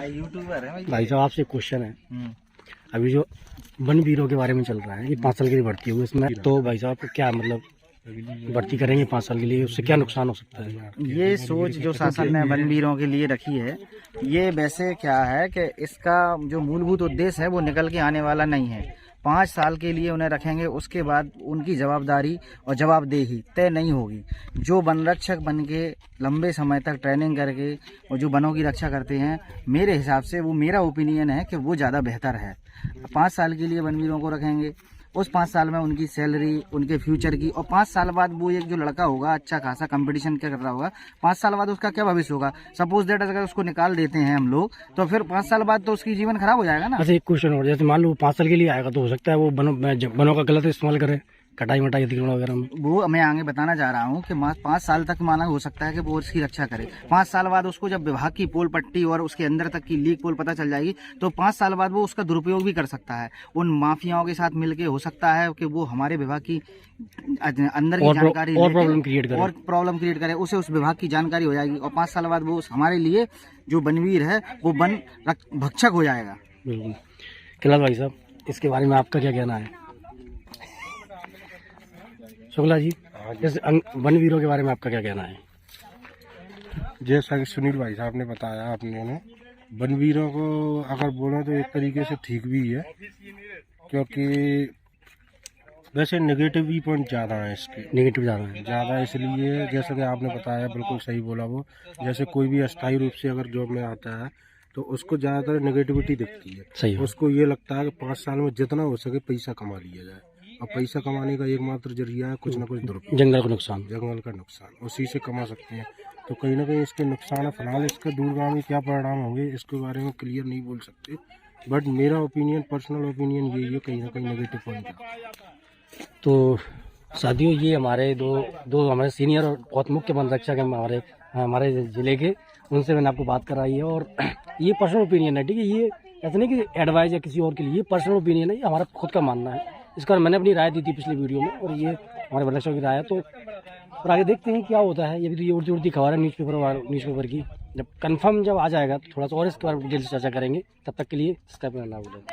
YouTuber है भाई साहब आपसे क्वेश्चन है, अभी जो वनवीरों के बारे में चल रहा है कि 5 साल के लिए भर्ती होगी इसमें, तो भाई साहब क्या मतलब भर्ती करेंगे 5 साल के लिए, उससे क्या नुकसान हो सकता है? ये सोच जो शासन ने वनवीरों के लिए रखी है, ये वैसे क्या है कि इसका जो मूलभूत उद्देश्य है वो निकल के आने वाला नहीं है। 5 साल के लिए उन्हें रखेंगे, उसके बाद उनकी जवाबदारी और जवाबदेही तय नहीं होगी। जो वन रक्षक बन के लंबे समय तक ट्रेनिंग करके और जो वनों की रक्षा करते हैं, मेरे हिसाब से वो, मेरा ओपिनियन है कि वो ज़्यादा बेहतर है। 5 साल के लिए वनवीरों को रखेंगे, उस 5 साल में उनकी सैलरी, उनके फ्यूचर की, और 5 साल बाद वो एक जो लड़का होगा अच्छा खासा कंपटीशन क्या कर रहा होगा, 5 साल बाद उसका क्या भविष्य होगा। सपोज दैट अगर उसको निकाल देते हैं हम लोग, तो फिर 5 साल बाद तो उसकी जीवन खराब हो जाएगा ना। अच्छा एक क्वेश्चन और, जैसे मान लो 5 साल के लिए आएगा तो हो सकता है वो वनों का गलत इस्तेमाल करे, कटाई मटाई अतिक्रमण वगैरह में। वो मैं आगे बताना चाह रहा हूँ कि 5 साल तक माना हो सकता है कि वो उसकी रक्षा करे। 5 साल बाद उसको जब विभाग की पोल पट्टी और उसके अंदर तक की लीक पोल पता चल जाएगी, तो 5 साल बाद वो उसका दुरुपयोग भी कर सकता है। उन माफियाओं के साथ मिलके हो सकता है कि वो हमारे विभाग की अंदर की जानकारी और प्रॉब्लम क्रिएट करे, उसे उस विभाग की जानकारी हो जाएगी, और 5 साल बाद वो हमारे लिए जो वनवीर है वो वन भक्षक हो जाएगा। बिल्कुल। खिलाल भाई साहब, इसके बारे में आपका क्या कहना है? शुक्ला जी, जैसे वनवीरों के बारे में आपका क्या कहना है? जैसा कि सुनील भाई साहब ने बताया, आपने वनवीरों को अगर बोले तो एक तरीके से ठीक भी है, क्योंकि वैसे नेगेटिव भी पॉइंट ज़्यादा है इसके। नेगेटिव ज़्यादा है इसलिए जैसा कि आपने बताया, बिल्कुल सही बोला। वो जैसे कोई भी अस्थायी रूप से अगर जॉब में आता है तो उसको ज़्यादातर नेगेटिविटी दिखती है। सही है। उसको ये लगता है कि 5 साल में जितना हो सके पैसा कमा लिया जाए, और पैसा कमाने का एकमात्र जरिया है कुछ ना कुछ दुरुपयोग, जंगल का नुकसान, उसी से कमा सकते हैं। तो कहीं ना कहीं इसके नुकसान है। फिलहाल इसके दूरगामी क्या परिणाम होंगे इसके बारे में क्लियर नहीं बोल सकते, बट मेरा ओपिनियन, पर्सनल ओपिनियन यही है, कहीं ना कहीं नेगेटिव पॉइंट है। तो साथियों, ये हमारे दो हमारे सीनियर और बहुत मुख्य वन रक्षक हैं हमारे ज़िले के, उनसे मैंने आपको बात कराई है। और ये पर्सनल ओपिनियन है, ठीक है, ये ऐसा नहीं कि एडवाइस या किसी और के लिए, ये पर्सनल ओपिनियन है, ये हमारा खुद का मानना है। इसका मैंने अपनी राय दी थी पिछले वीडियो में, और ये हमारे वन रक्षक की राय है। तो और आगे देखते हैं क्या होता है। ये भी तो ये उड़ती खबर है न्यूज़पेपर की, जब कंफर्म जब आ जाएगा तो थोड़ा सा और इसके बारे में डिटेल से चर्चा करेंगे। तब तक के लिए सब्सक्राइब करना ना भूलें।